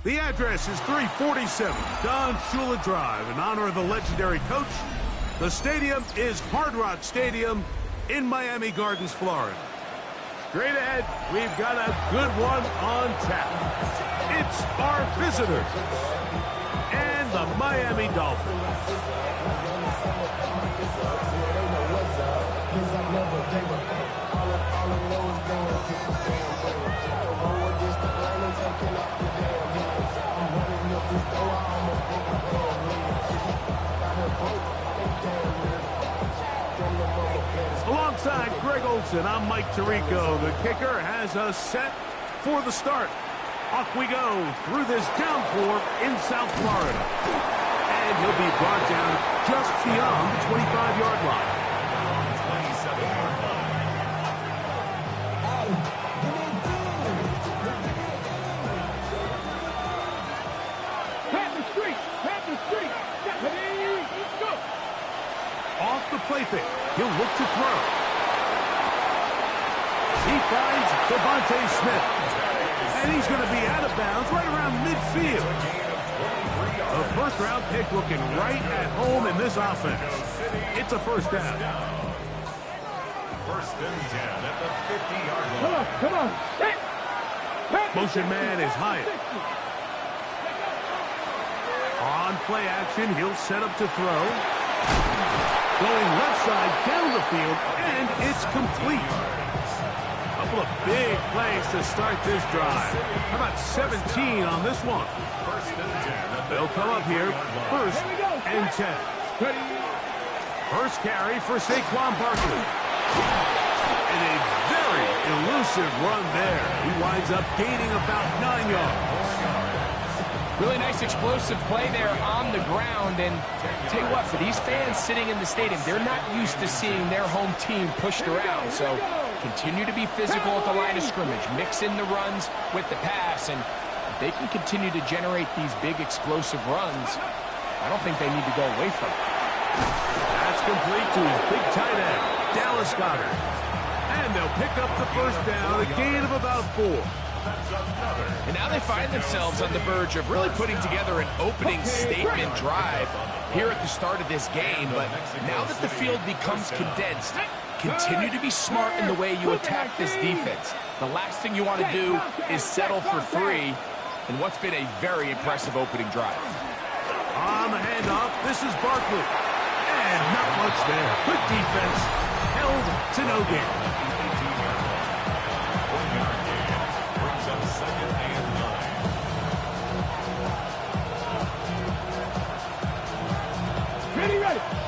The address is 347 Don Shula Drive in honor of the legendary coach. The stadium is Hard Rock Stadium in Miami Gardens, Florida. Straight ahead, we've got a good one on tap. It's our visitors and the Miami Dolphins. Alongside Greg Olson, I'm Mike Tirico. The kicker has us set for the start. Off we go through this downpour in South Florida. And he'll be brought down just beyond the 25-yard line. 27-yard line. Off the play fake, he'll look to throw. He finds Devontae Smith. And he's going to be out of bounds right around midfield. A first-round pick looking right at home in this offense. It's a first down. First and 10 at the 50-yard line. Come on. Motion man is Hyatt. On play action, he'll set up to throw. Going left side down the field, and it's complete. A couple of big plays to start this drive. How about 17 on this one? First and 10. They'll come up here, first and 10. First carry for Saquon Barkley. And a very elusive run there. He winds up gaining about 9 yards. Really nice explosive play there on the ground. And tell you what, for these fans sitting in the stadium, they're not used to seeing their home team pushed around. So continue to be physical at the line of scrimmage. Mix in the runs with the pass. And if they can continue to generate these big explosive runs, I don't think they need to go away from it. That's complete to his big tight end, Dallas Goedert. And they'll pick up the first down, a gain of about 4. And now they find themselves on the verge of really putting together an opening statement drive here at the start of this game. But now that the field becomes condensed, continue to be smart in the way you attack this defense. The last thing you want to do is settle for 3 in what's been a very impressive opening drive. On the handoff, this is Barkley. And not much there. Good defense. Held to no gain.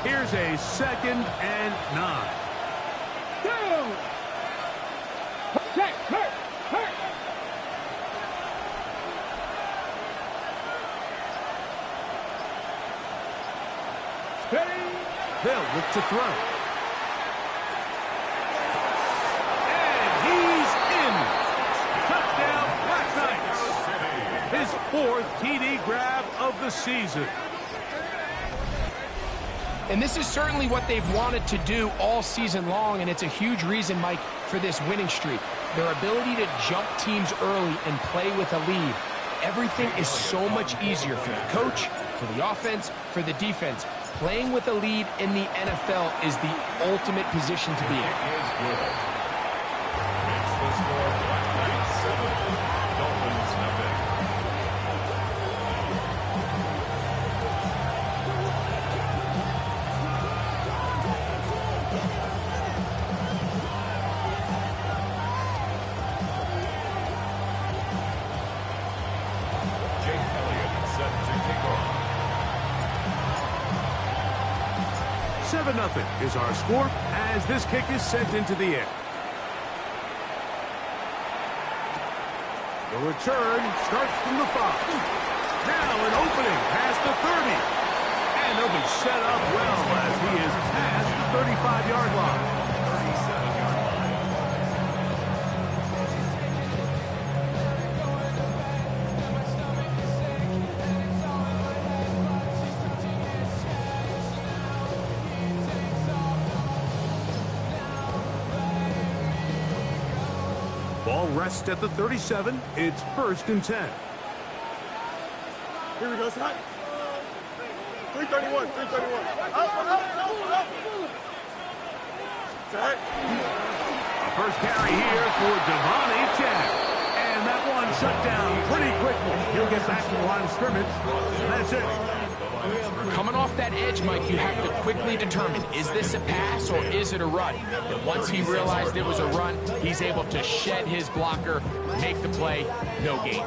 Here's a 2nd and 9. Down. Check. Hurt. They'll look to throw. And he's in. Touchdown, Black Knights. His 4th TD grab of the season. And this is certainly what they've wanted to do all season long, and it's a huge reason, Mike, for this winning streak. Their ability to jump teams early and play with a lead. Everything is so much easier for the coach, for the offense, for the defense. Playing with a lead in the NFL is the ultimate position to be in. Nothing is our score as this kick is sent into the air. The return starts from the 5. Now an opening past the 30. And they'll be set up well as he is past the 35-yard line. 37-yard line. Ball rests at the 37. It's 1st and 10. Here we go, Scott. 331, 331. Out. Set. A first carry here for Devon Chad. And that one shut down pretty quickly. He'll get back to the line of scrimmage. And that's it. Coming off that edge, Mike, you have to quickly determine, is this a pass or is it a run? And once he realized it was a run, he's able to shed his blocker, make the play, no gain.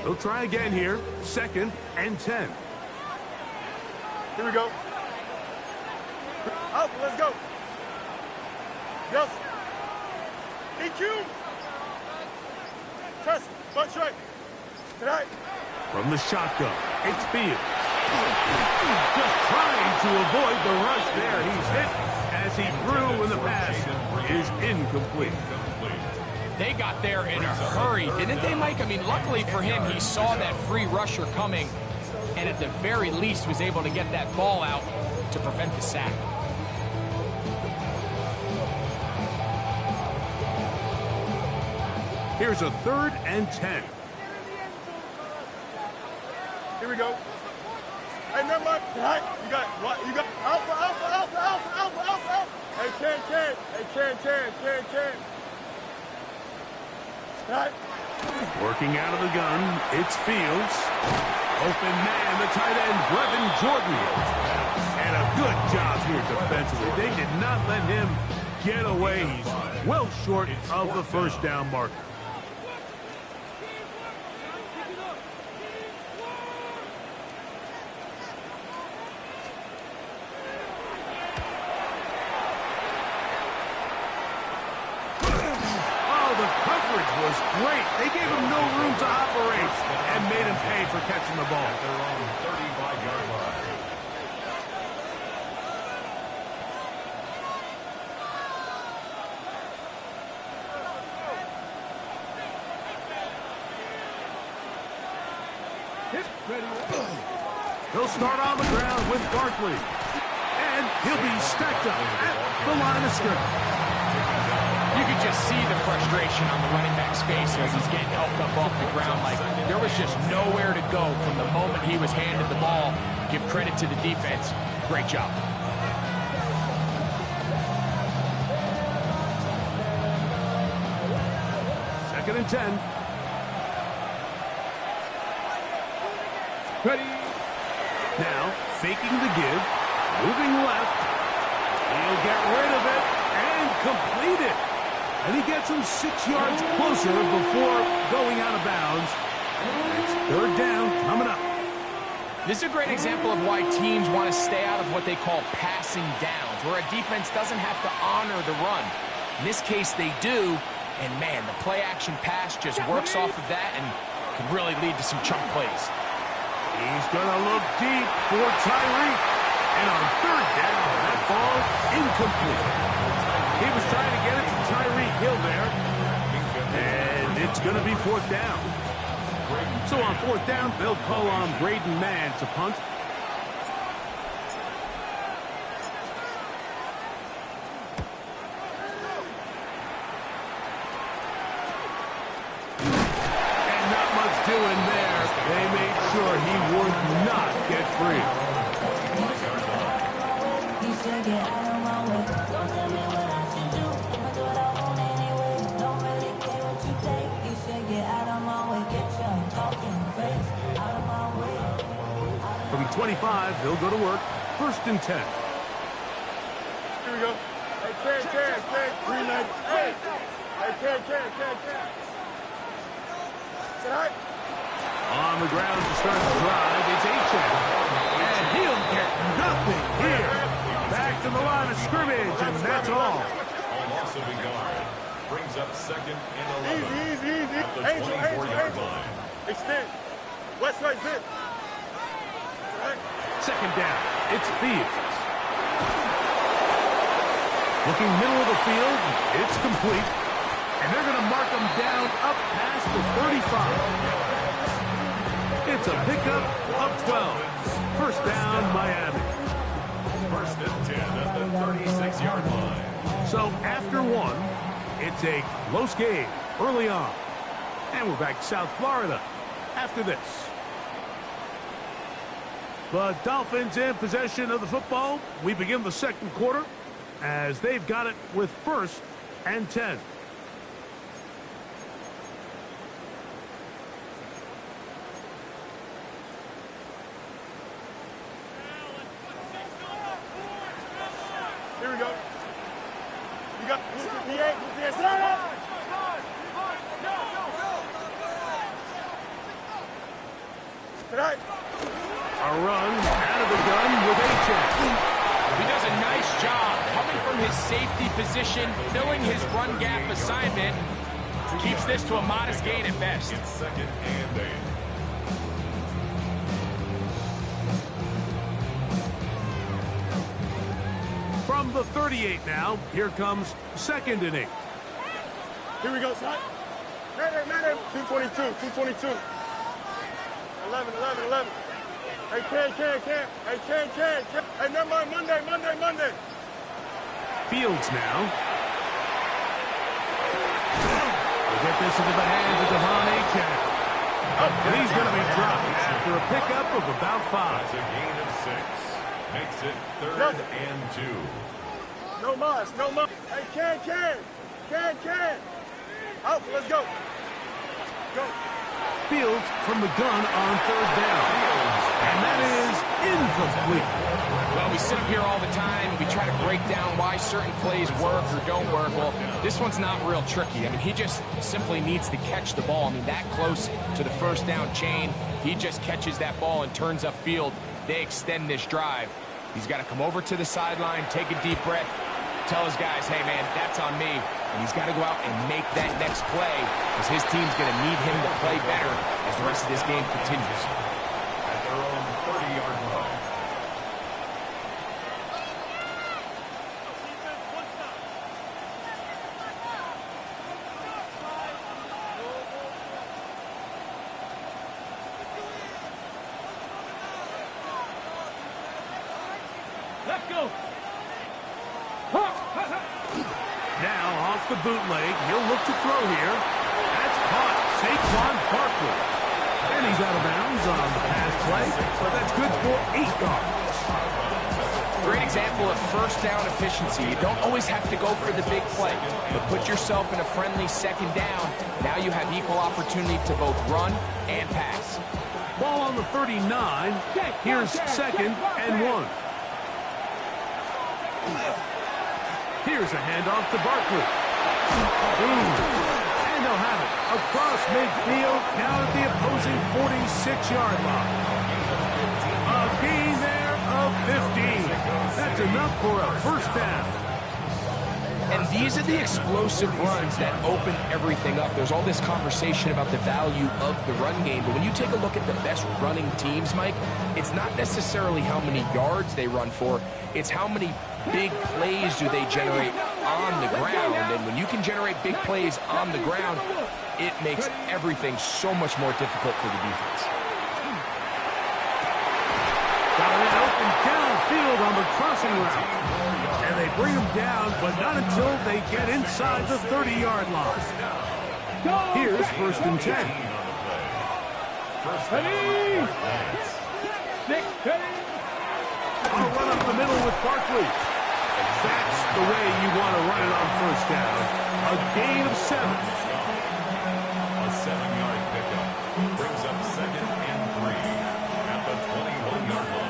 He'll try again here. 2nd and 10. Here we go. Out, let's go. Yes. EQ. Test, butt strike. Tonight. From the shotgun, it's Fields. Just trying to avoid the rush there. He's hit as he threw, and the pass is incomplete. They got there in a hurry, didn't they, Mike? I mean, luckily for him, he saw that free rusher coming, and at the very least was able to get that ball out to prevent the sack. Here's a 3rd and 10. Here we go. Hey, never mind. Tonight, you got what? You got alpha. Hey, Chan. Hey, Chan. Tonight. Working out of the gun, it's Fields. Open man, the tight end, Brevin Jordan. And a good job here defensively. They did not let him get away. He's well short of the first down marker. Was great. They gave him no room to operate and made him pay for catching the ball. At their own 35-yard line. He'll start on the ground with Barkley. And he'll be stacked up at the line of scrimmage. You could just see the frustration on the running back's face as he's getting helped up off the ground. Like, there was just nowhere to go from the moment he was handed the ball. Give credit to the defense. Great job. Second and 10. Ready. Now, faking the give, moving left. He'll get rid of it and complete it. And he gets him 6 yards closer before going out of bounds. It's 3rd down coming up. This is a great example of why teams want to stay out of what they call passing downs, where a defense doesn't have to honor the run. In this case, they do. And, man, the play-action pass just works off of that and can really lead to some chunk plays. He's going to look deep for Tyreek. And on 3rd down, that ball incomplete. He was trying to get it to Tyreek Hill there. And it's going to be 4th down. So on 4th down, they'll call on Braden Mann to punt. And not much doing there. They made sure he would not get free. From 25, he'll go to work. 1st and 10. Here we go. Hey, Chan. 390. Hey, Chan. Tonight. On the ground to start the drive, it's Achan. And he'll get nothing here. Back to the line of scrimmage, and that's all. Loss of a guard. Brings up 2nd and 11. Easy. At the 24-yard line. Extend. West side zip. Right. 2nd down, it's Fields. Looking middle of the field, it's complete. And they're going to mark him down up past the 35. It's a pickup of 12. 1st down, Miami. 1st and 10 at the 36-yard line. So after one, it's a close game early on. And we're back to South Florida after this. The Dolphins in possession of the football. We begin the second quarter as they've got it with 1st and 10. Here we go. You got PA. Start up. Tonight. A run out of the gun with H.A. He does a nice job coming from his safety position, filling his run gap assignment. Keeps this to a modest gain at best. It's 2nd and 8. From the 38 now, here comes 2nd and 8. Here we go, son. Man, 222, 222. 11. Hey, can. Hey, never mind, Monday. Fields now. They get this into the hands of Devon Achane. And he's going to be dropped after a pickup of about 5. That's a gain of 6. Makes it 3rd and 2. No mas. Hey, can. Out, let's go. Go. Fields from the gun on 3rd down. And that is incomplete. Well, we sit up here all the time and we try to break down why certain plays work or don't work. Well, this one's not real tricky. I mean, he just simply needs to catch the ball. I mean, that close to the 1st down chain, he just catches that ball and turns upfield. They extend this drive. He's got to come over to the sideline, take a deep breath, tell his guys, hey, man, that's on me. And he's got to go out and make that next play because his team's going to need him to play better as the rest of this game continues. At their own 30-yard line. Let's go. Now off the bootleg, he'll look to throw here. That's caught. Saquon Barkley. And he's out of bounds on the pass play, but that's good for 8 yards. Great example of 1st down efficiency. You don't always have to go for the big play, but put yourself in a friendly 2nd down. Now you have equal opportunity to both run and pass. Ball on the 39. Here's 2nd and 1. Here's a handoff to Barkley. And they'll have it across midfield, now at the opposing 46-yard line. A gain there of 15. That's enough for a 1st down. And these are the explosive runs that open everything up. There's all this conversation about the value of the run game, but when you take a look at the best running teams, Mike, it's not necessarily how many yards they run for, it's how many big plays do they generate on the ground. And when you can generate big plays on the ground, it makes everything so much more difficult for the defense. Got it open downfield on the crossing route. And they bring him down, but not until they get inside the 30-yard line. Here's 1st and 10. I'll run up the middle with Barkley. That's the way you want to run it on 1st down. A gain of 7. A 7-yard pickup brings up 2nd and 3 at the 21-yard line.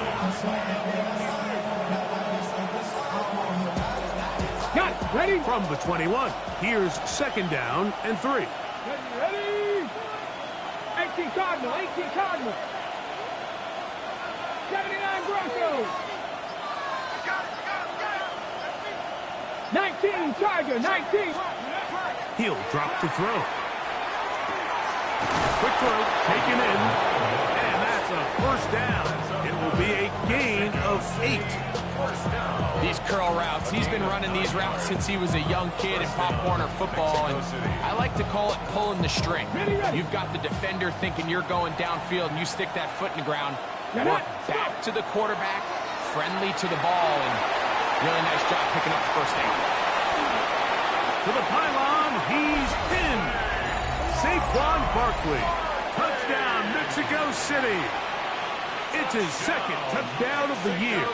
Ready? From the 21, here's 2nd down and 3. Ready? 18 Cardinal. 79 Broncos. 19 Charger. 19. He'll drop to throw. Quick throw, taken in, and that's a 1st down. It will be a gain of 8. These curl routes, he's been running these routes since he was a young kid in Pop Warner football, and I like to call it pulling the string. You've got the defender thinking you're going downfield, and you stick that foot in the ground, work back to the quarterback, friendly to the ball, and really nice job picking up the 1st down. to the pylon. He's in. Saquon Barkley. Touchdown, Mexico City. It's his second touchdown of the year.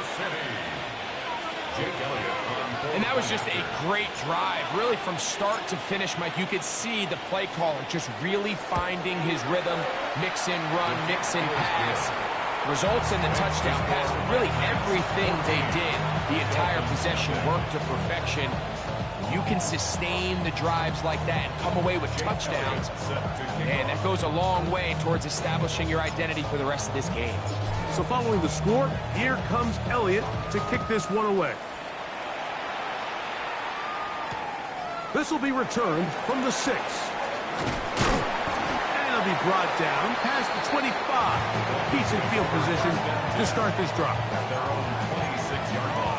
And that was just a great drive. Really, from start to finish, Mike, you could see the play caller just really finding his rhythm. Mix in run, mix in pass. Results in the touchdown pass. But really, everything they did, the entire possession worked to perfection. You can sustain the drives like that and come away with touchdowns. And that goes a long way towards establishing your identity for the rest of this game. So following the score, here comes Elliott to kick this one away. This will be returned from the 6. And it'll be brought down past the 25. Decent field position to start this drive. At their own 26-yard line.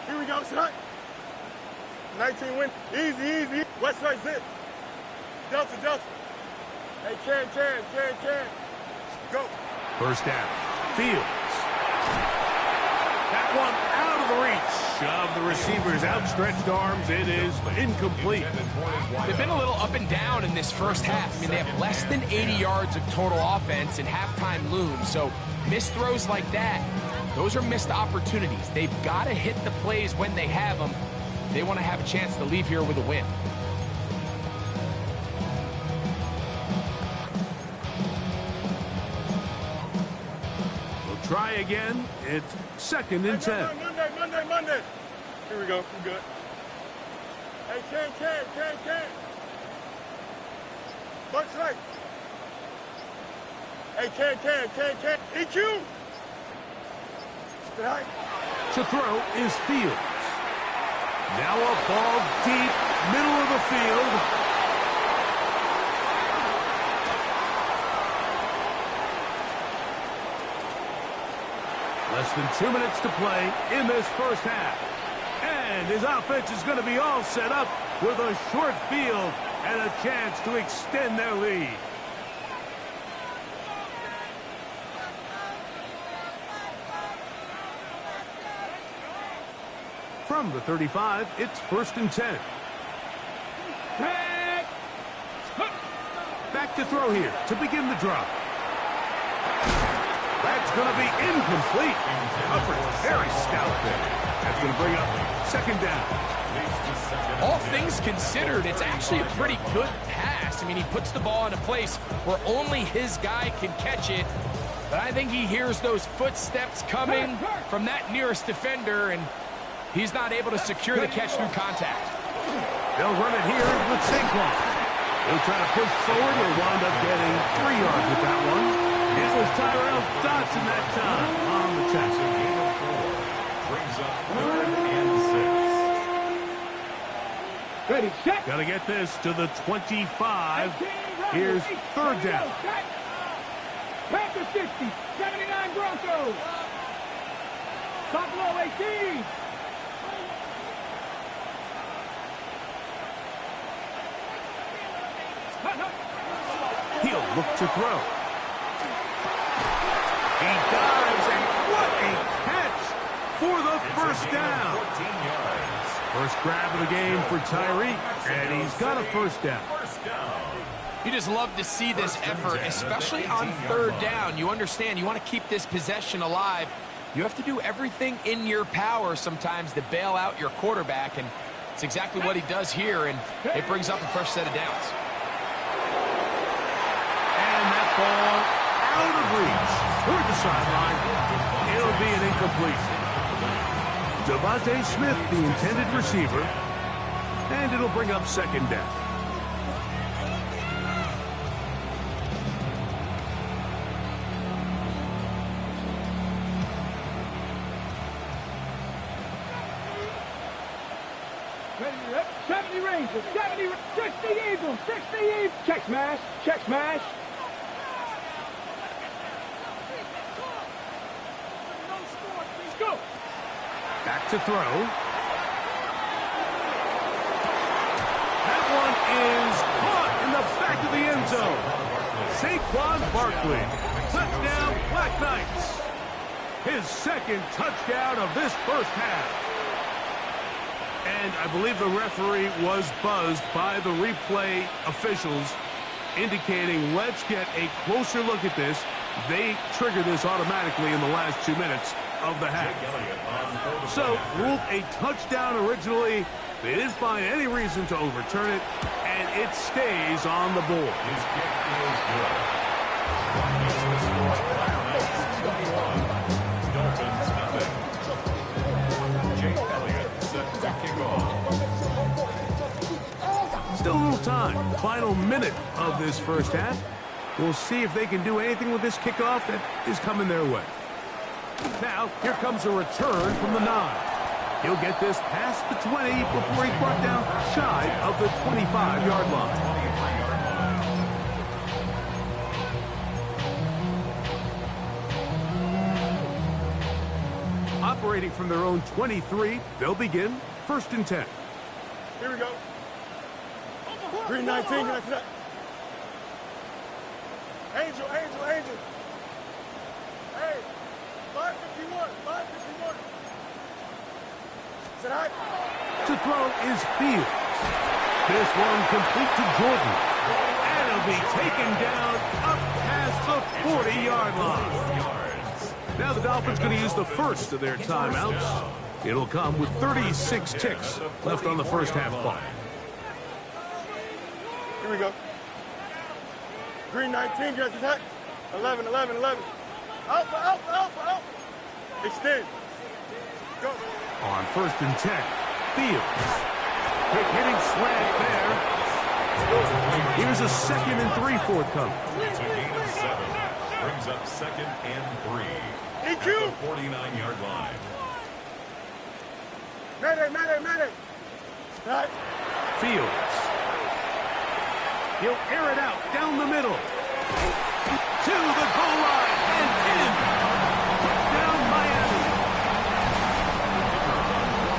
Here we go, son. 19 win. Easy, easy. West side zip. Delta, Delta. Hey, Chan. Go. First down. Fields. That one out of the reach of the receiver's outstretched arms. It is incomplete. They've been a little up and down in this first half. I mean, they have less than 80 yards of total offense and halftime looms. So missed throws like that, those are missed opportunities. They've got to hit the plays when they have them. They want to have a chance to leave here with a win. We'll try again. It's 2nd and 10. Monday. Here we go. We're good. Hey, Chan. Bunch right. Hey, Chan. EQ. Right. To throw is Fields. Now a ball deep, middle of the field. Less than 2 minutes to play in this first half. And his offense is going to be all set up with a short field and a chance to extend their lead. From the 35, it's 1st and 10. Back to throw here to begin the drive. That's going to be incomplete. Upper very stout there. That's going to bring up 2nd down. All things considered, it's actually a pretty good pass. I mean, he puts the ball in a place where only his guy can catch it. But I think he hears those footsteps coming from that nearest defender, and he's not able to secure the catch through contact. They'll run it here with Saquon. He'll try to push forward. He'll wind up getting 3 yards with that one. It was Tyrell Dodson that time on the tackle. Brings up 3rd and 6. Ready, set. Got to get this to the 25. Here's 3rd down. Back to 60. 79 Broncos. Top low 18. He'll look to throw. He dives, and what a catch for the first down. 14 yards. First grab of the game for Tyreek, and he's got a first down. First down. You just love to see this effort, especially on 3rd down. You understand, you want to keep this possession alive. You have to do everything in your power sometimes to bail out your quarterback, and it's exactly what he does here, and it brings up a fresh set of downs. And that ball out of reach toward the sideline. It'll be an incompletion. Devontae Smith, the intended receiver, and it'll bring up 2nd down. Ready, 70 Rangers, 70, 60 Eagles, 60 Eagles. Check smash. Let's go. Back to throw. That one end zone. Saquon Barkley. Touchdown, Black Knights. His second touchdown of this first half. And I believe the referee was buzzed by the replay officials, indicating let's get a closer look at this. They trigger this automatically in the last 2 minutes of the half. So, ruled a touchdown originally. They didn't find any reason to overturn it, and it stays on the board. His kick is good. He's the score. Dolphins nothing. Jake Elliott set to kick off. Still a little time. Final minute of this first half. We'll see if they can do anything with this kickoff that is coming their way. Now, here comes a return from the 9. He'll get this past the 20 before he's brought down shy of the 25-yard line. Operating from their own 23, they'll begin 1st and 10. Here we go. Green 19, get that. Angel. Hey, 551, 551. Is that high? To throw is Fields. This one complete to Jordan. And it'll be taken down up past the 40-yard line. Now the Dolphins going to use the first of their timeouts. It'll come with 36 ticks left on the first half clock. Here we go. Green 19, get that. 11. Alpha. Extend. Go. On 1st and 10, Fields. Quick hitting slant there. Here's a 2nd and 3 forthcoming. It's a gain of 7. Brings up 2nd and 3. At the 49-yard line. Mayday. Right. Fields. He'll air it out down the middle. To the goal line and in. Touchdown, Miami.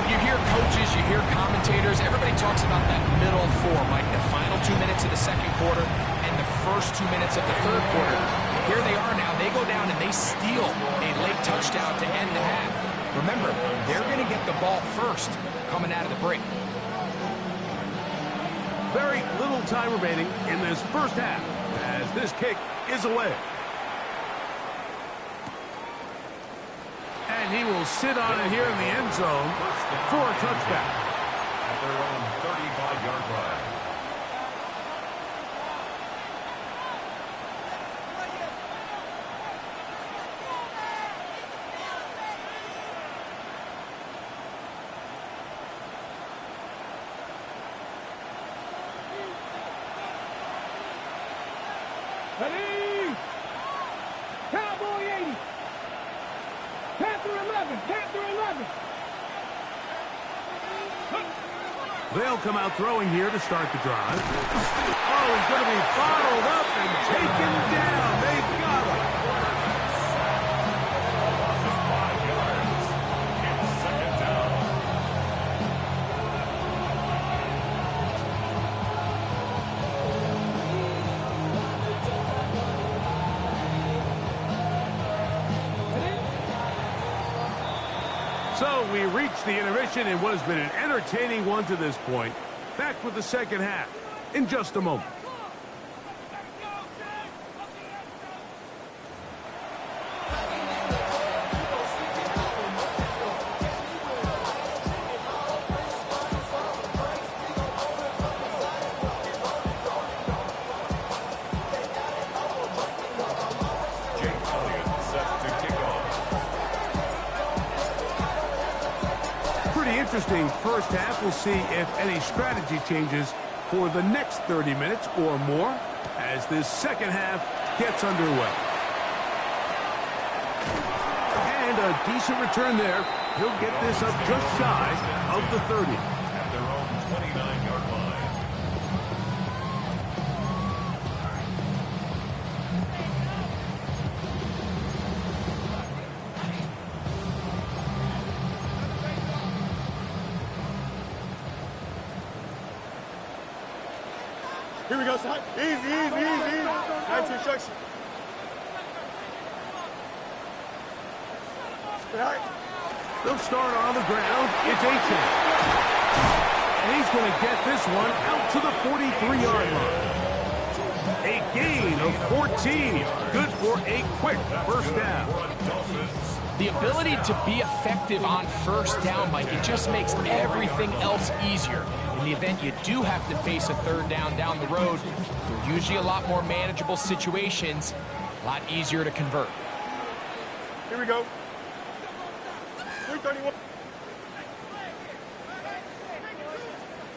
You hear coaches, you hear commentators, everybody talks about that middle 4, Mike, the final 2 minutes of the second quarter and the first 2 minutes of the third quarter. Here they are now. They go down and they steal a late touchdown to end the half. Remember, they're going to get the ball first coming out of the break. Very little time remaining in this first half as this kick is away. And he will sit on it here in the end zone for a touchback. At their own 35-yard line. Ready? Cowboy 80. Panther 11. They'll come out throwing here to start the drive. Oh, he's going to be bottled up and taken down. They got him. Loss of 5 yards. It's 2nd down. So we reach the intermission in what has been an entertaining one to this point. Back with the second half in just a moment. Jake Elliott set to kick off. Pretty interesting first half. We'll see if any strategy changes for the next 30 minutes or more as this second half gets underway. And a decent return there. He'll get this up just shy of the 30. At their own 29-yard line. Here we go, son. Easy, easy, easy, easy. 19 instruction. They'll start on the ground. It's 18. And he's going to get this one out to the 43-yard line. A gain of 14. Good for a quick first down. The ability to be effective on first down, Mike, it just makes everything else easier. In the event you do have to face a third down the road, they're usually a lot more manageable situations, a lot easier to convert. Here we go. 331.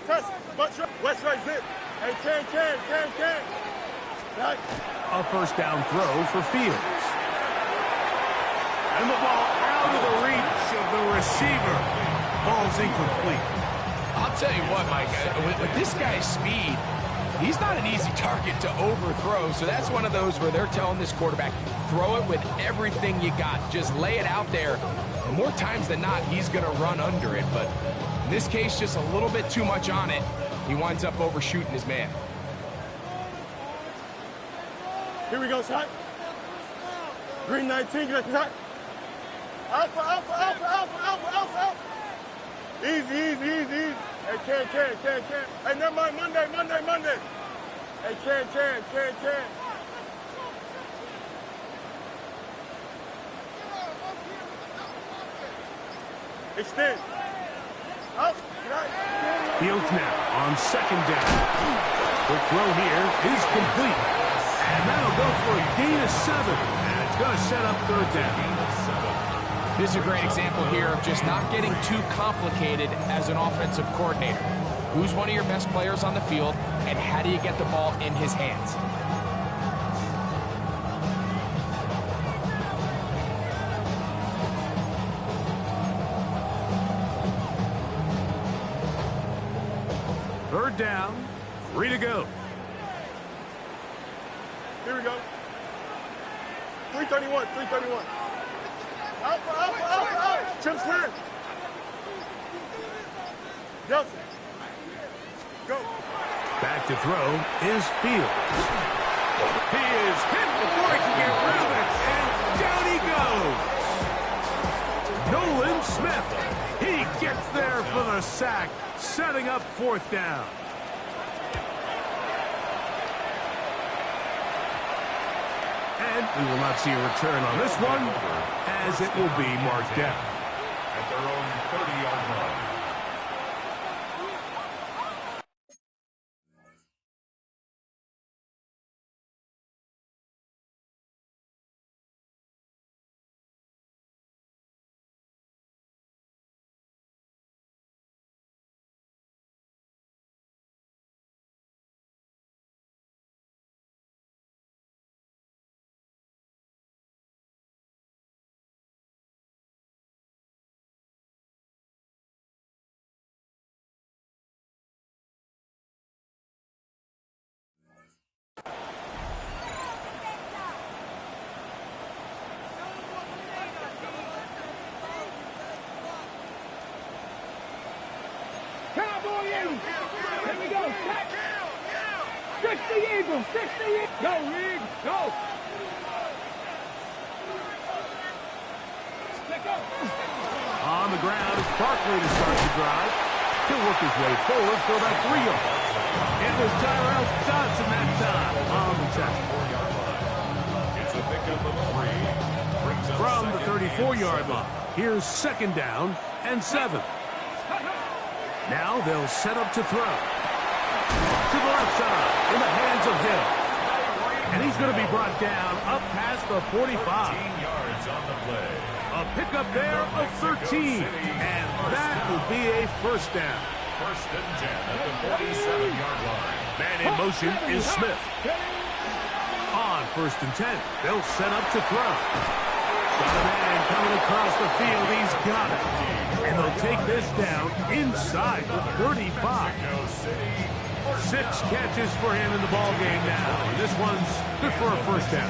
Test. West right zip. Hey, can. Right. A first down throw for Fields. And the ball out of the reach of the receiver. Ball's incomplete. I'll tell you what, Mike, with this guy's speed, he's not an easy target to overthrow. So that's one of those where they're telling this quarterback, throw it with everything you got. Just lay it out there. And more times than not, he's going to run under it. But in this case, just a little bit too much on it. He winds up overshooting his man. Here we go, son. Green 19, get that. Alpha. Easy. Hey, can. Hey, never mind, Monday. Hey, can. Extend. Out. Fields now on second down. The throw here is complete. And that'll go for a gain of 7. And it's going to set up third down. This is a great example here of just not getting too complicated as an offensive coordinator. Who's one of your best players on the field, and how do you get the ball in his hands? Third down, 3 to go. Here we go. 331. Alpha. Chip Smith. Delta. Go. Back to throw is Fields. He is hit before he can get rid of it, and down he goes. Nolan Smith. He gets there for the sack, setting up fourth down. And we will not see a return on this one, as it will be marked down. At their own 30-yard line. Here we go. 60 Eagles. Go, Reed. Go. On the ground, it's Barkley to start the drive. He'll work his way forward for about 3 yards. It was Tyrell Dodson that time on the tackle. It's a pickup of 3. From the 34-yard line, here's second down and 7. Now they'll set up to throw. To the left side, in the hands of Hill. And he's going to be brought down up past the 45. 15 yards on the play. A pickup there of 13. And that will be a first down. First and 10 at the 47-yard line. Man in motion is Smith. On first and 10, they'll set up to throw. Got a man coming across the field. He's got it. And they'll take this down inside the 35. 6 catches for him in the ball game now. And this one's good for a first down.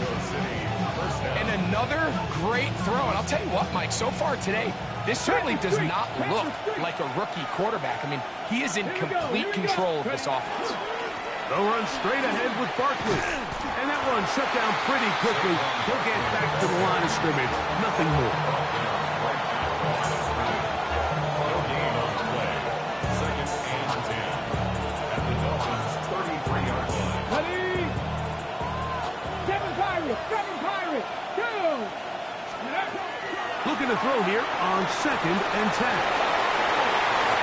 And another great throw. And I'll tell you what, Mike, so far today, this certainly does not look like a rookie quarterback. I mean, he is in complete control of this offense. They'll run straight ahead with Barkley. And that one shut down pretty quickly. He'll get back to the line of scrimmage. Nothing more. No gain on the play. Second and 10. At the Dolphins' 33-yard line. Ready? Seven Pirates, go! Looking to throw here on second and 10.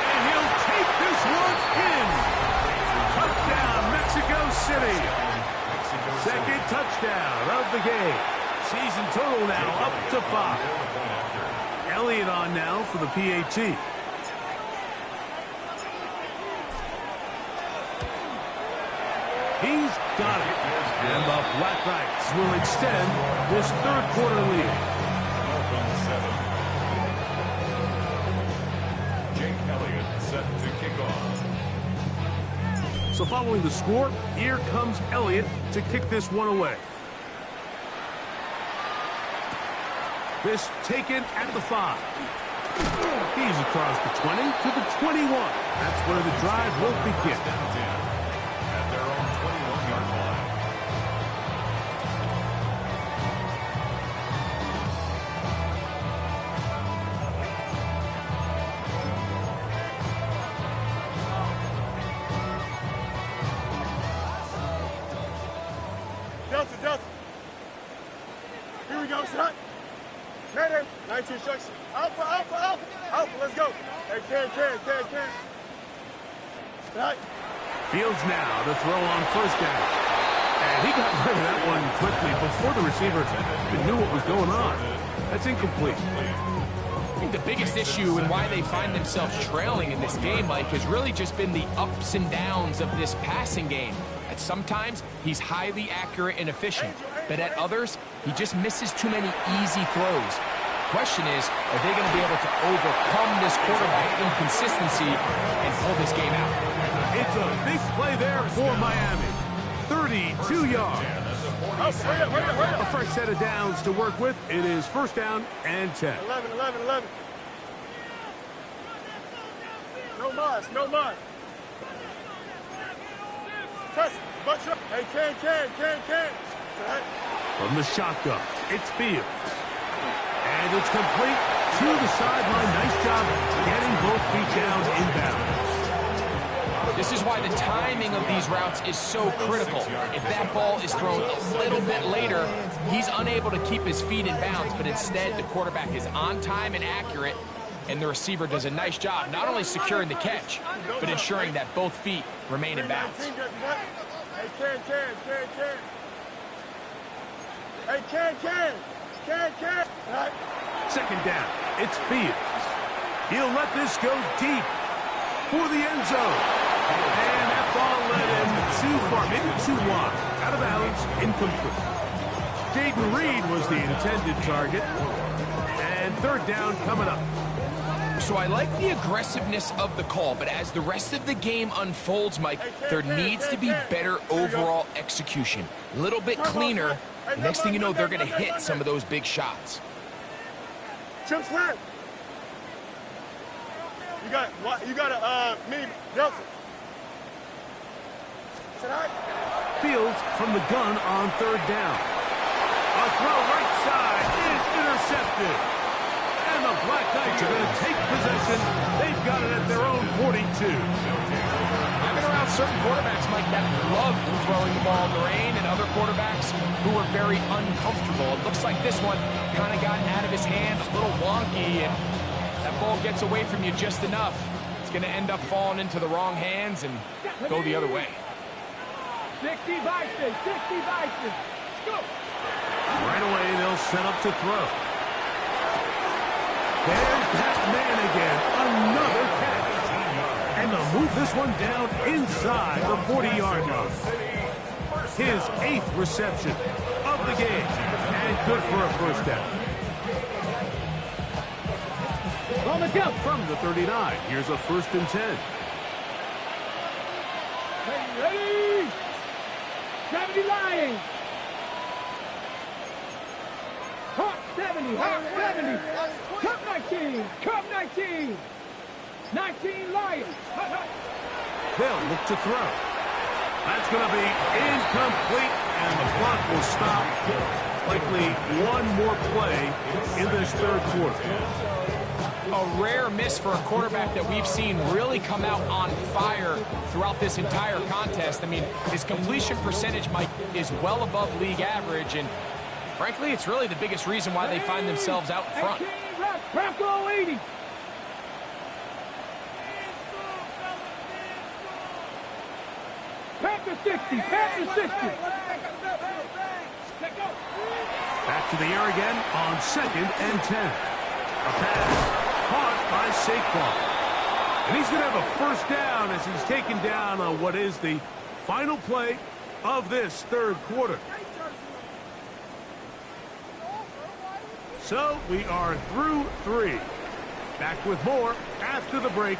And he'll take this one in. Touchdown, Mexico City. Second touchdown of the game. Season total now up to 5. Elliott on now for the PAT. He's got it. And the Black Knights will extend this third quarter lead. Dolphins 7. Jake Elliott set to kick off. So following the score, here comes Elliott to kick this one away. This taken at the 5. He's across the 20 to the 21. That's where the drive will begin. At their own 21-yard line. Delta. Here we go, shot. Mayday. 19 instruction. Alpha. Let's go. Hey, can. Right. Fields now to throw on first down. And he got rid of that one quickly before the receiver even knew what was going on. That's incomplete. I think the biggest issue and why they find themselves trailing in this game, Mike, has really just been the ups and downs of this passing game. At sometimes, he's highly accurate and efficient, but at others, he just misses too many easy throws. The question is, are they going to be able to overcome this quarterback inconsistency and pull this game out? It's a big play there for Miami. 32 yards. A fresh set of downs to work with. It is first down and 10. 11. No mas. Test. Bunch up. Hey, can. Right. From the shotgun, it's Fields. And it's complete to the sideline. Nice job getting both feet down inbounds. This is why the timing of these routes is so critical. If that ball is thrown a little bit later, he's unable to keep his feet in bounds, but instead the quarterback is on time and accurate, and the receiver does a nice job not only securing the catch, but ensuring that both feet remain in bounds. Hey, can. Right. Second down, it's Fields. He'll let this go deep for the end zone. And that ball led him too far, maybe too wide. Out of bounds, incomplete. Jaden Reed was the intended target. And third down coming up. So I like the aggressiveness of the call, but as the rest of the game unfolds, Mike, there needs to be better overall execution. A little bit cleaner. Next thing you know, they're going to hit some of those big shots. Chip slam. You got a mini Delta. Fields from the gun on third down. A throw right side is intercepted. And the Black Knights are going to take possession. They've got it at their own 42. I've been around certain quarterbacks, Mike, that love throwing the ball in the rain, and other quarterbacks who are very uncomfortable. It looks like this one kind of got out of his hand, a little wonky, and that ball gets away from you just enough. It's going to end up falling into the wrong hands and go the other way. 60 Vices. Go. Right away, they'll set up to throw. There's that man again. Another catch. And they'll move this one down inside the 40-yard line. His 8th reception of the game. And good for a first down. On the jump. From the 39, here's a 1st and 10. Ready? 70 Lions. Hawk 70. Cup 19. 19 Lions. They'll look to throw. That's going to be incomplete, and the clock will stop. Likely one more play in this third quarter. A rare miss for a quarterback that we've seen really come out on fire throughout this entire contest. I mean, his completion percentage, Mike, is well above league average, and frankly, it's really the biggest reason why they find themselves out in front. Bronco 80. Panther 60, Panther 60. Back to the air again on 2nd and 10. A pass caught by Saquon. And he's going to have a first down as he's taken down on what is the final play of this third quarter. So we are through 3. Back with more after the break.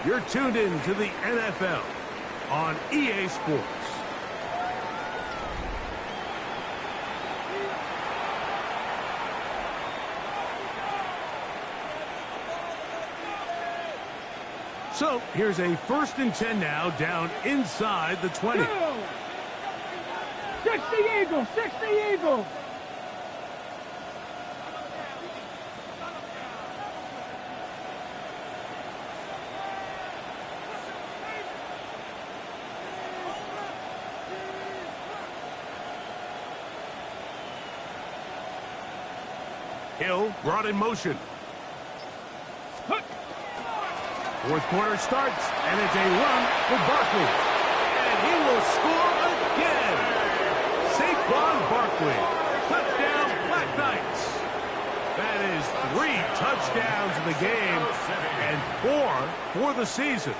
You're tuned in to the NFL on EA Sports. So here's a 1st and 10 now, down inside the 20. 60 Eagles, 60 Eagles. Hill brought in motion. 4th quarter starts, and it's a run for Barkley. And he will score again. Saquon Barkley. Touchdown, Black Knights. That is 3 touchdowns in the game and 4 for the season.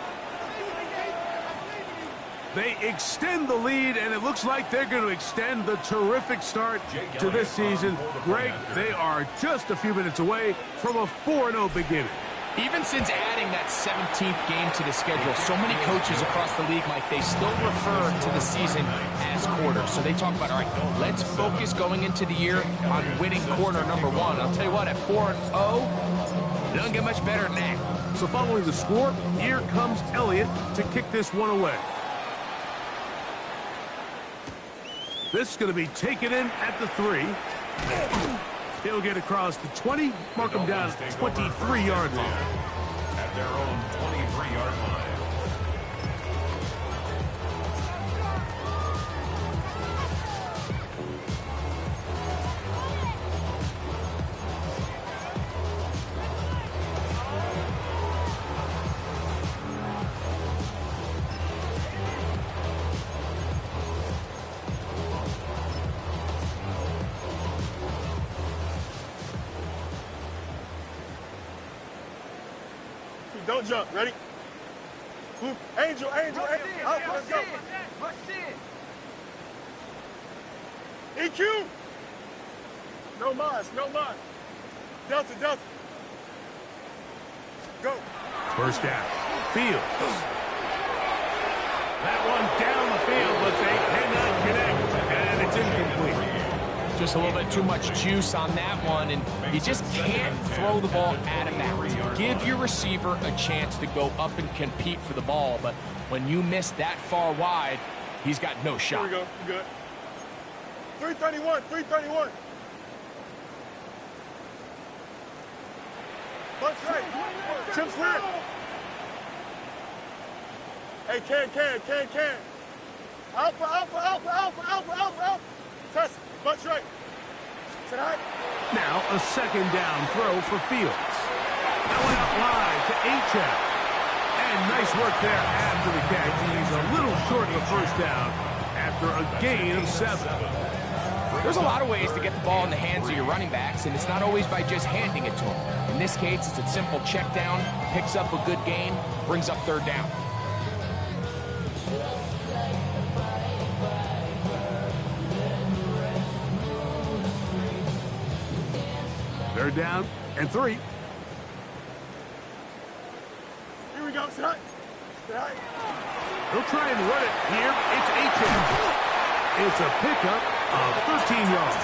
They extend the lead, and it looks like they're going to extend the terrific start to this season. Greg, they are just a few minutes away from a 4-0 beginning. Even since adding that 17th game to the schedule, so many coaches across the league, Mike, they still refer to the season as quarters. So they talk about, all right, let's focus going into the year on winning quarter number 1. I'll tell you what, at 4-0, it doesn't get much better than that. So following the score, here comes Elliott to kick this one away. This is going to be taken in at the 3. He'll get across the 20, mark him down at the 23-yard line. At their own 23-yard line. Don't jump. Ready? Angel, angel, angel. Out, let's go. EQ. No mas, no mas. Delta, delta. Go. First down. Fields. That one down the field, but they cannot connect, and it's incomplete. Just a little bit too much juice on that one, and you just can't throw the ball out of bounds. Give your receiver a chance to go up and compete for the ball, but when you miss that far wide, he's got no shot. Here we go. Good. 331, 331. Punch right. Chip slant. Hey, can. Alpha, alpha, alpha, alpha, alpha, alpha, alpha. Test. Punch right. Sit high. Now a 2nd down throw for Fields. That went out wide to Achab. And nice work there after the catch. He's a little short of the first down after a gain of 7. There's a lot of ways to get the ball in the hands of your running backs, and it's not always by just handing it to them. In this case, it's a simple check down, picks up a good gain, brings up 3rd down. Third down and 3. Here we go. Sit high. Sit high. He'll try and run it here. It's Achab. It's a pickup of 13 yards.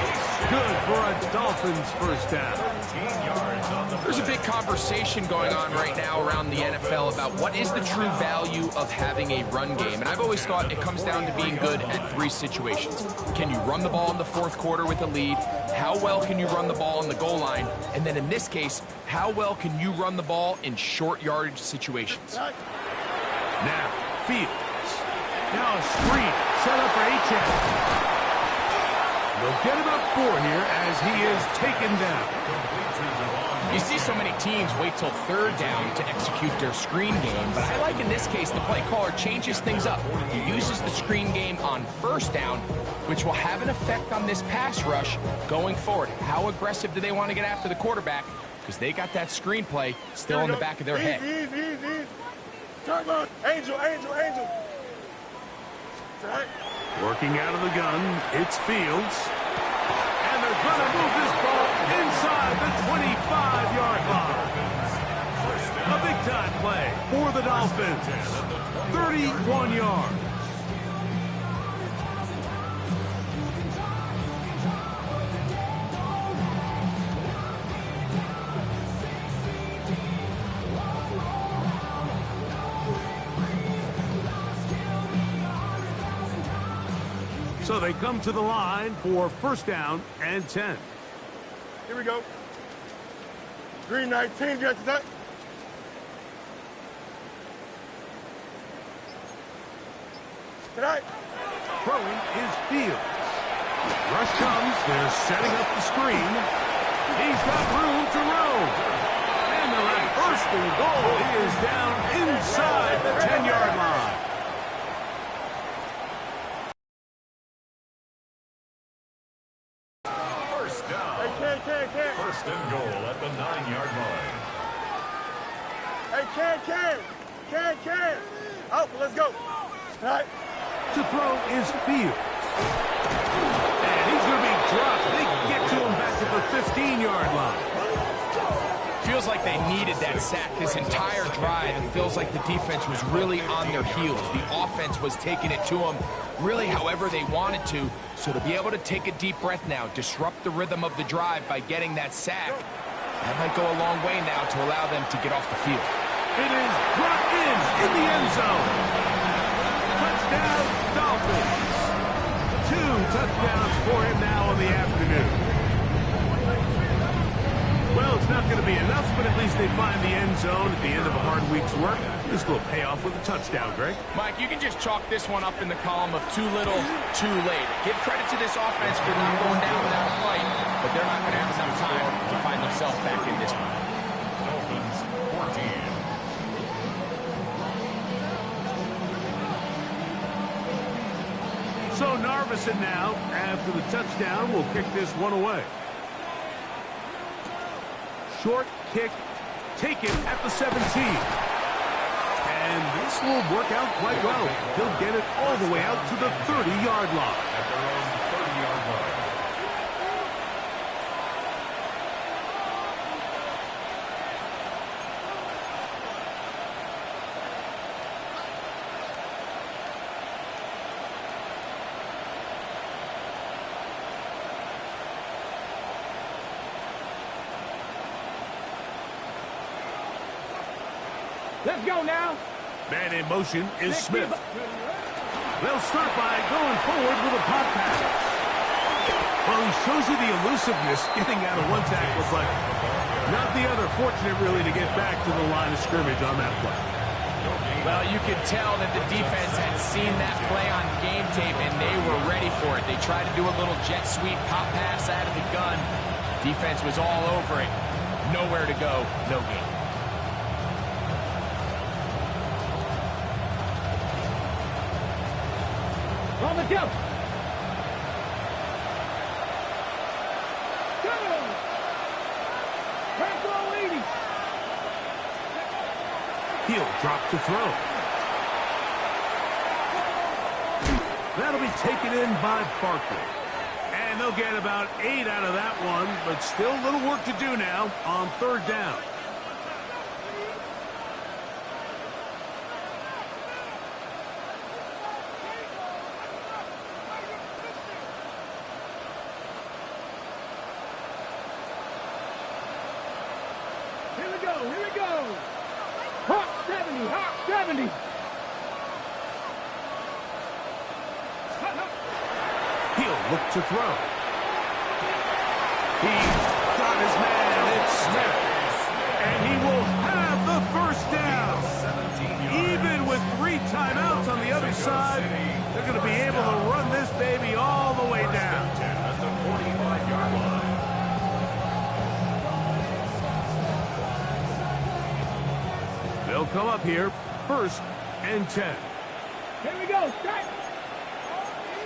Good for a Dolphins first down. 13 yards on the There's a play. big conversation going on right now around the NFL about what is the true value of having a run game. And I've always thought it comes down to being good at three situations. Can you run the ball in the fourth quarter with a lead? How well can you run the ball on the goal line? And then in this case, how well can you run the ball in short yardage situations? Now, Fields. Now a screen set up for H.S. They'll get about 4 here as he is taken down. You see so many teams wait till third down to execute their screen game, but I like in this case the play caller changes things up. He uses the screen game on first down, which will have an effect on this pass rush going forward. How aggressive do they want to get after the quarterback? Because they got that screen play still in the back of their head. Easy. Turn on. Angel. Right. Working out of the gun, it's Fields. And they're going to move this ball inside the 25-yard line. A big-time play for the Dolphins. 31 yards. So they come to the line for first down and 10. Here we go. Green 19, get that. Tonight. Throwing is Fields. Rush comes. They're setting up the screen. He's got room to roam. And the first and goal is down inside the 10-yard line. First down. Hey, First and goal at the 9-yard line. Hey, can. Out, let's go. All right. To throw is Fields. And he's going to be dropped. They get to him back at the 15-yard line. Feels like they needed that sack this entire drive. It feels like the defense was really on their heels. The offense was taking it to them really however they wanted to. So to be able to take a deep breath now, disrupt the rhythm of the drive by getting that sack, that might go a long way now to allow them to get off the field. It is brought in the end zone. Touchdown, Dolphins. 2 touchdowns for him now in the afternoon. Well, it's not going to be enough, but at least they find the end zone at the end of a hard week's work. This will pay off with a touchdown, Greg. Mike, you can just chalk this one up in the column of too little, too late. Give credit to this offense for not going down without a fight, but they're not going to have enough time to find themselves back in this one. Dolphins 14. So Narveson now, after the touchdown, will kick this one away. Short kick taken at the 17. And this will work out quite well. He'll get it all the way out to the 30-yard line. At their own 30-yard line. Let's go now. Man in motion is Smith. They'll start by going forward with a pop pass. Well, he shows you the elusiveness getting out of one tackle, but not the other. Fortunate, really, to get back to the line of scrimmage on that play. Well, you could tell that the defense had seen that play on game tape, and they were ready for it. They tried to do a little jet sweep pop pass out of the gun. Defense was all over it. Nowhere to go, no game. On the jump. He'll drop to throw. That'll be taken in by Barkley. And they'll get about 8 out of that one, but still a little work to do now on third down. Here we go. Here we go. Hawk 70. Hawk 70. He'll look to throw. He's got his man. It's Smith. And he will have the first down. Even with 3 timeouts on the other side, they're going to be able to run this baby all the way down. At the 45-yard line. They'll come up here, 1st and 10. Here we go. Start.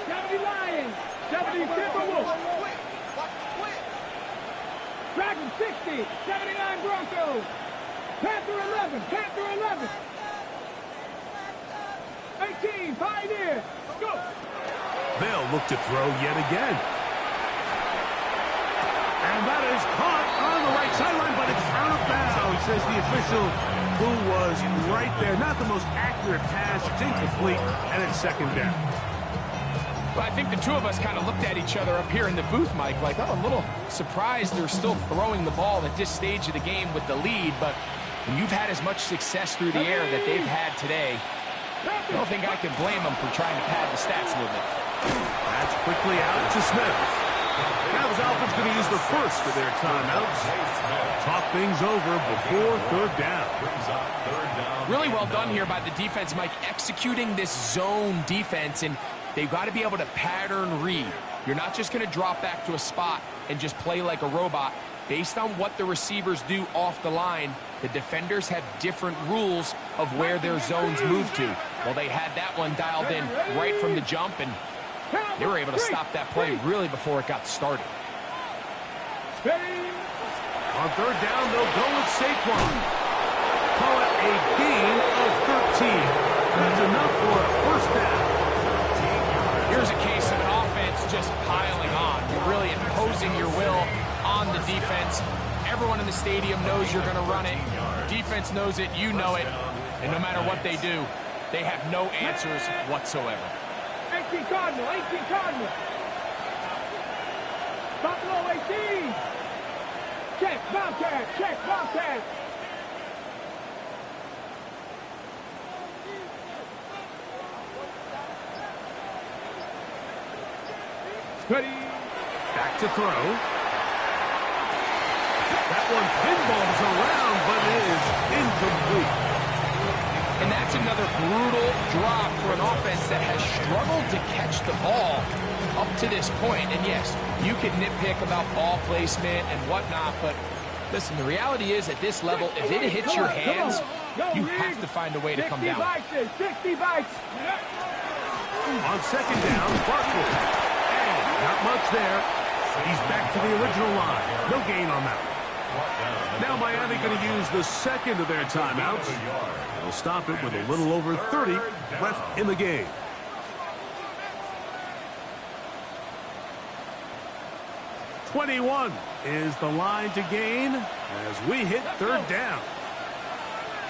70 Lions. 70 Timberwolves. Dragon 60. 79 Broncos. Panther 11. Panther 11. 18 Pioneer. Go. They'll look to throw yet again. And that is caught on the right sideline, but it's out of bounds, says the official, who was right there. Not the most accurate pass. It's incomplete, and it's 2nd down. Well, I think the two of us kind of looked at each other up here in the booth, Mike, like, oh, I'm a little surprised they're still throwing the ball at this stage of the game with the lead, but when you've had as much success through the air that they've had today, I don't think I can blame them for trying to pad the stats a little bit. That's quickly out to Smith. Now the Dolphins going to use the first of their timeouts. Talk things over before 3rd down. Really well done here by the defense, Mike, executing this zone defense, and they've got to be able to pattern read. You're not just going to drop back to a spot and just play like a robot. Based on what the receivers do off the line, the defenders have different rules of where their zones move to. Well, they had that one dialed in right from the jump, and they were able to stop that play really before it got started. On 3rd down, they'll go with Saquon. Call it a gain of 13. That's enough for a 1st down. Here's a case of an offense just piling on. You're really imposing your will on the defense. Everyone in the stadium knows you're going to run it. Defense knows it, you know it. And no matter what they do, they have no answers whatsoever. 18 Cardinal. 18 Cardinal. Buffalo 18. Check, Bobcat. Check, Bobcat. Ready. Back to throw. That one pinballs around, but it is incomplete. And that's another brutal drop for an offense that has struggled to catch the ball up to this point. And yes, you can nitpick about ball placement and whatnot, but listen, the reality is at this level, if it hits your hands, you have to find a way to come down. 60 bites. On 2nd down, Barkley. And not much there. He's back to the original line. No gain on that. Now Miami going to use the 2nd of their timeouts. They'll stop it with a little over 30 left in the game. .21 is the line to gain as we hit 3rd down.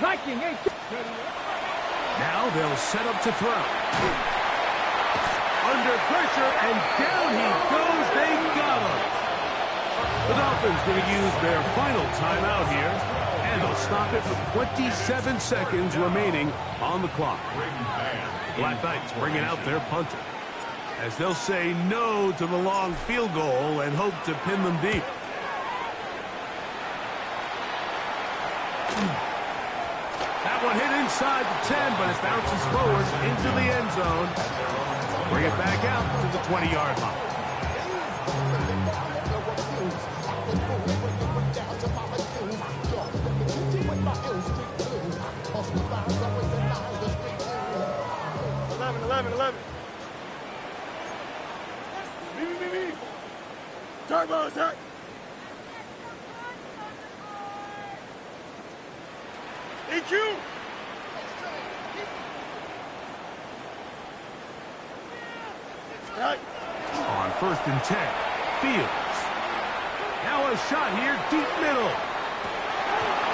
Viking 8. Now they'll set up to throw. Under pressure, and down he goes. They got him. The Dolphins going to use their final timeout here, and they'll stop it with 27 seconds remaining on the clock. Black Knights bringing out their punter, as they'll say no to the long field goal and hope to pin them deep. That one hit inside the 10, but it bounces forward into the end zone. Bring it back out to the 20-yard line. Me. Turbo attack. EQ. Right. On 1st and 10, Fields. Now a shot here, deep middle.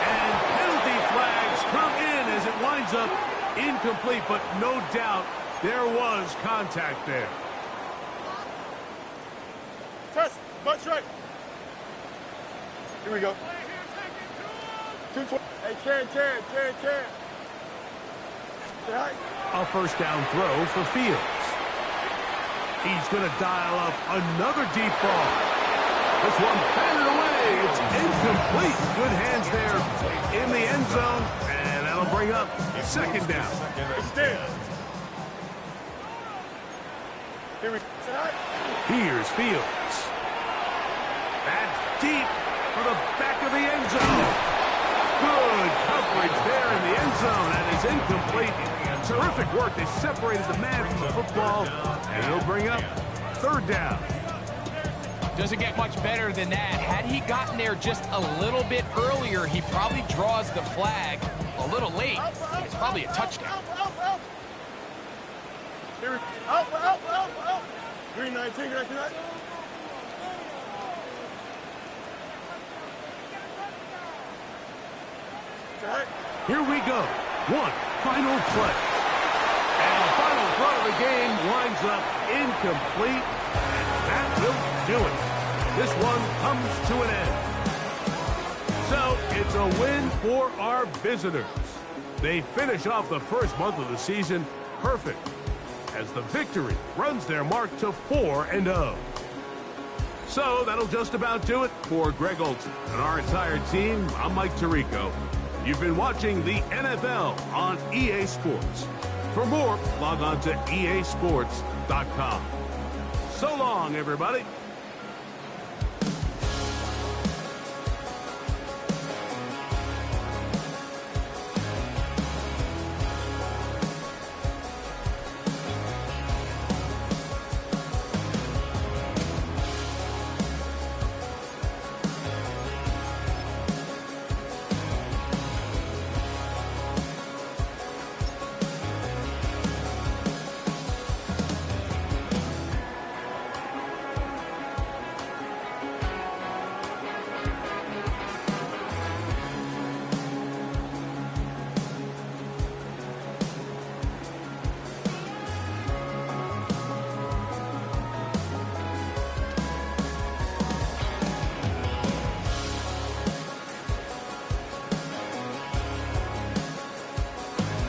And penalty flags come in as it winds up incomplete, but no doubt there was contact there. Test, butt straight. Here we go. 220. Hey, Chan. A first down throw for Fields. He's going to dial up another deep ball. This one batted away. It's incomplete. Good hands there in the end zone, and that'll bring up second down. Here's Fields. That's deep for the back of the end zone. Good coverage there in the end zone, and it's incomplete. Terrific work. They separated the man from the football, and it'll bring up third down. Doesn't get much better than that. Had he gotten there just a little bit earlier, he probably draws the flag a little late. It's probably a touchdown. Green 19, Here we go. One final play. And the final throw of the game winds up incomplete. And that will do it. This one comes to an end. So it's a win for our visitors. They finish off the first month of the season perfect, as the victory runs their mark to 4-0. So that'll just about do it for Greg Olson and our entire team. I'm Mike Tirico. You've been watching the NFL on EA Sports. For more, log on to easports.com. So long, everybody.